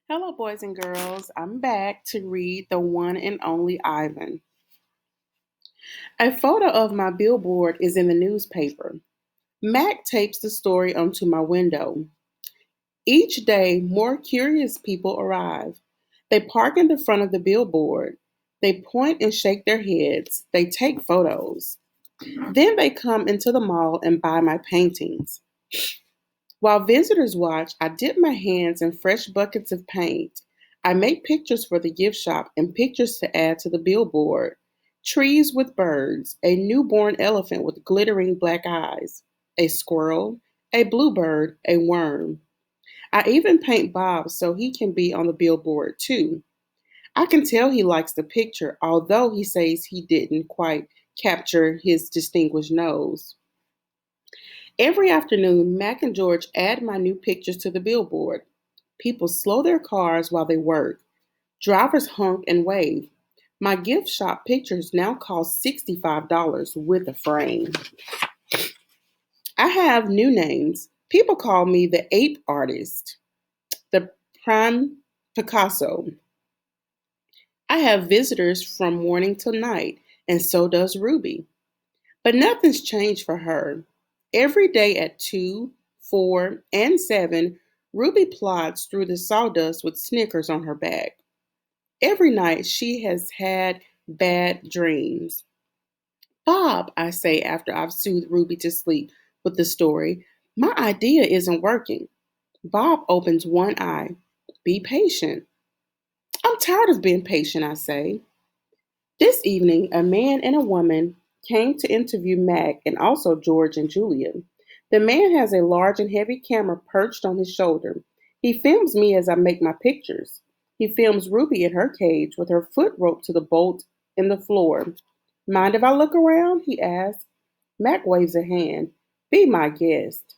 Hello, boys and girls. I'm back to read The One and Only Ivan. A photo of my billboard is in the newspaper. Mac tapes the story onto my window. Each day, more curious people arrive. They park in the front of the billboard. They point and shake their heads. They take photos. Then they come into the mall and buy my paintings. While visitors watch, I dip my hands in fresh buckets of paint. I make pictures for the gift shop and pictures to add to the billboard. Trees with birds, a newborn elephant with glittering black eyes, a squirrel, a bluebird, a worm. I even paint Bob so he can be on the billboard too. I can tell he likes the picture, although he says he didn't quite capture his distinguished nose. Every afternoon, Mac and George add my new pictures to the billboard. People slow their cars while they work. Drivers honk and wave. My gift shop pictures now cost $65 with a frame. I have new names. People call me the ape artist, the prime Picasso. I have visitors from morning till night, and so does Ruby. But nothing's changed for her. Every day at 2, 4, and 7, Ruby plods through the sawdust with Snickers on her back. Every night she has had bad dreams. Bob, I say after I've soothed Ruby to sleep with the story, my idea isn't working. Bob opens one eye. Be patient. I'm tired of being patient, I say. This evening, a man and a woman came to interview Mac and also George and Julian. The man has a large and heavy camera perched on his shoulder. He films me as I make my pictures. He films Ruby in her cage with her foot roped to the bolt in the floor. Mind if I look around? He asks. Mac waves a hand. Be my guest.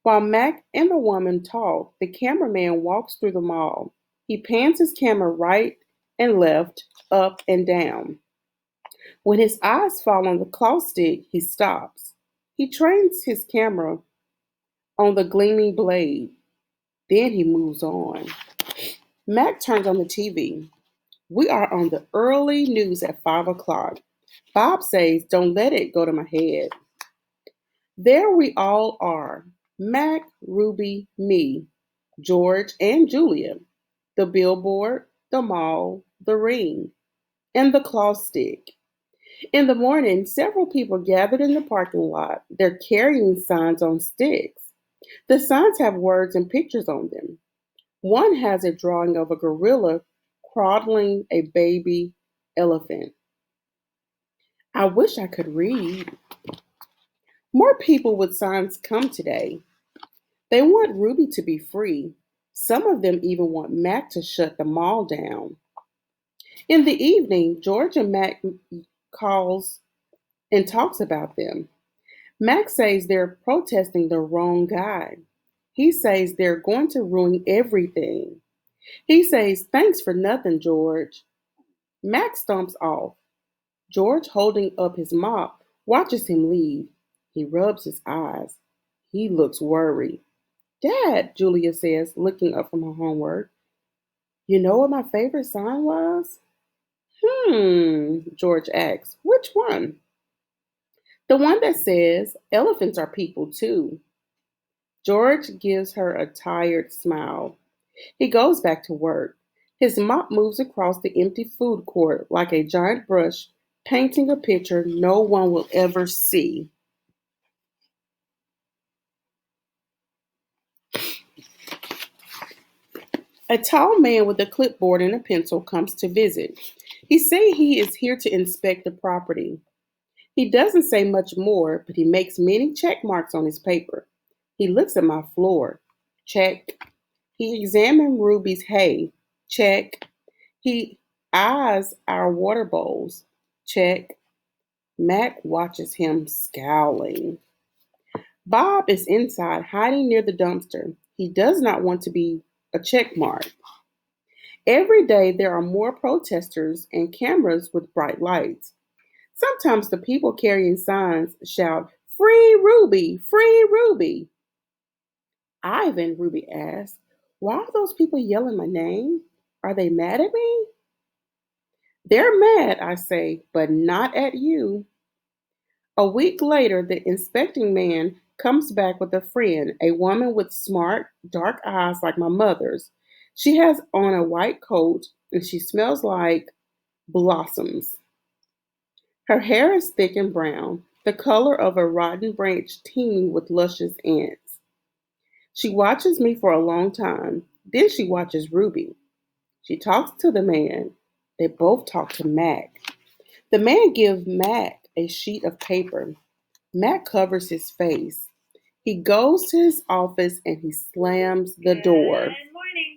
While Mac and the woman talk, the cameraman walks through the mall. He pans his camera right and left, up and down. When his eyes fall on the claw stick, he stops. He trains his camera on the gleaming blade. Then he moves on. Mac turns on the TV. We are on the early news at 5 o'clock. Bob says, don't let it go to my head. There we all are. Mac, Ruby, me, George, and Julia. The billboard, the mall, the ring, and the claw stick. In the morning, several people gathered in the parking lot. They're carrying signs on sticks. The signs have words and pictures on them. One has a drawing of a gorilla cradling a baby elephant. I wish I could read. More people with signs come today. They want Ruby to be free. Some of them even want Mac to shut the mall down. In the evening, George and Mac calls and talks about them. Max says they're protesting the wrong guy. He says they're going to ruin everything. He says, thanks for nothing, George. Max stomps off. George, holding up his mop, watches him leave. He rubs his eyes. He looks worried. Dad, Julia says, looking up from her homework, you know what my favorite sign was? George asks, which one? The one that says, elephants are people too. George gives her a tired smile. He goes back to work. His mop moves across the empty food court like a giant brush, painting a picture no one will ever see. A tall man with a clipboard and a pencil comes to visit. He says he is here to inspect the property. He doesn't say much more, but he makes many check marks on his paper. He looks at my floor. Check. He examines Ruby's hay. Check. He eyes our water bowls. Check. Mac watches him scowling. Bob is inside, hiding near the dumpster. He does not want to be a check mark. Every day there are more protesters and cameras with bright lights. Sometimes the people carrying signs shout, Free Ruby! Free Ruby! Ivan, Ruby asks, Why are those people yelling my name? Are they mad at me? They're mad, I say, but not at you. A week later, the inspecting man comes back with a friend, a woman with smart, dark eyes like my mother's. She has on a white coat and she smells like blossoms. Her hair is thick and brown, the color of a rotten branch teeming with luscious ants. She watches me for a long time. Then she watches Ruby. She talks to the man. They both talk to Mac. The man gives Mac a sheet of paper. Mac covers his face. He goes to his office and he slams the door.